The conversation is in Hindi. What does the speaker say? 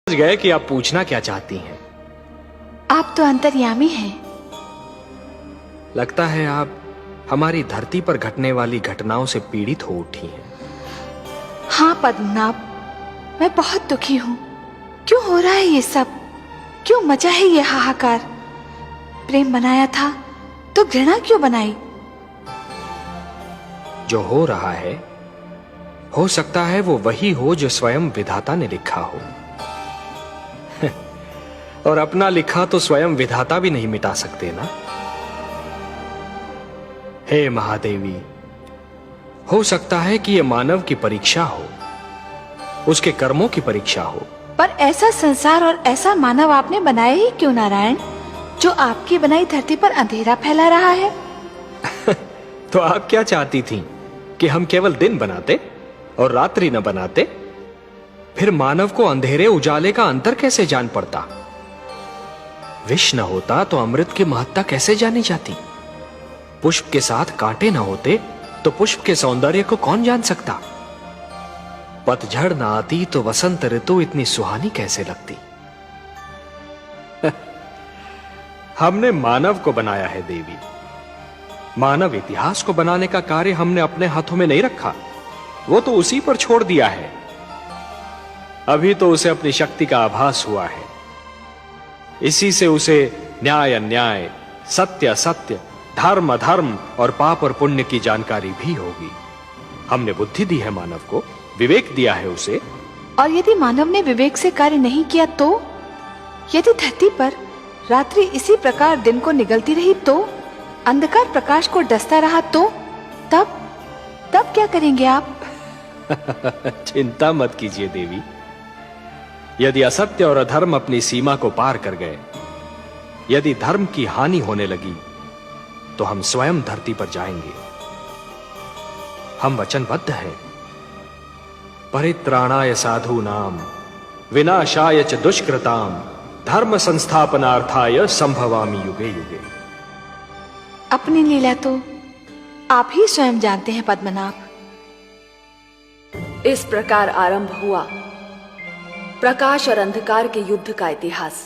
गए कि आप पूछना क्या चाहती हैं। आप तो अंतर्यामी हैं। लगता है आप हमारी धरती पर घटने वाली घटनाओं से पीड़ित हो उठी हैं। हाँ पद्मनाभ, मैं बहुत दुखी हूँ। क्यों हो रहा है ये सब? क्यों मचा है ये हाहाकार? प्रेम बनाया था तो घृणा क्यों बनाई? जो हो रहा है, हो सकता है वो वही हो जो स्वयं विधाता ने लिखा हो। और अपना लिखा तो स्वयं विधाता भी नहीं मिटा सकते ना। हे महादेवी, हो सकता है कि यह मानव की परीक्षा हो, उसके कर्मों की परीक्षा हो। पर ऐसा संसार और ऐसा मानव आपने बनाया ही क्यों नारायण, जो आपकी बनाई धरती पर अंधेरा फैला रहा है? तो आप क्या चाहती थीं कि हम केवल दिन बनाते और रात्रि न बनाते? फिर मानव को अंधेरे उजाले का अंतर कैसे जान पड़ता? विष न होता तो अमृत की महत्ता कैसे जानी जाती? पुष्प के साथ कांटे न होते तो पुष्प के सौंदर्य को कौन जान सकता? पतझड़ न आती तो वसंत ऋतु इतनी सुहानी कैसे लगती? हमने मानव को बनाया है देवी। मानव इतिहास को बनाने का कार्य हमने अपने हाथों में नहीं रखा, वो तो उसी पर छोड़ दिया है। अभी तो उसे अपनी शक्ति का आभास हुआ है। इसी से उसे न्याय अन्याय, सत्य असत्य, धर्म अधर्म और पाप और पुण्य की जानकारी भी होगी। हमने बुद्धि दी है मानव को, विवेक दिया है उसे। और यदि मानव ने विवेक से कार्य नहीं किया तो? यदि धरती पर रात्रि इसी प्रकार दिन को निगलती रही तो? अंधकार प्रकाश को डसता रहा तो? तब क्या करेंगे आप? चिंता मत कीजिए देवी। यदि असत्य और अधर्म अपनी सीमा को पार कर गए, यदि धर्म की हानि होने लगी, तो हम स्वयं धरती पर जाएंगे। हम वचनबद्ध हैं। परित्राणाय साधूनाम विनाशाय च दुष्कृताम धर्म संस्थापनार्थाय संभवामि युगे युगे। अपनी लीला तो आप ही स्वयं जानते हैं पद्मनाभ। इस प्रकार आरंभ हुआ प्रकाश और अंधकार के युद्ध का इतिहास।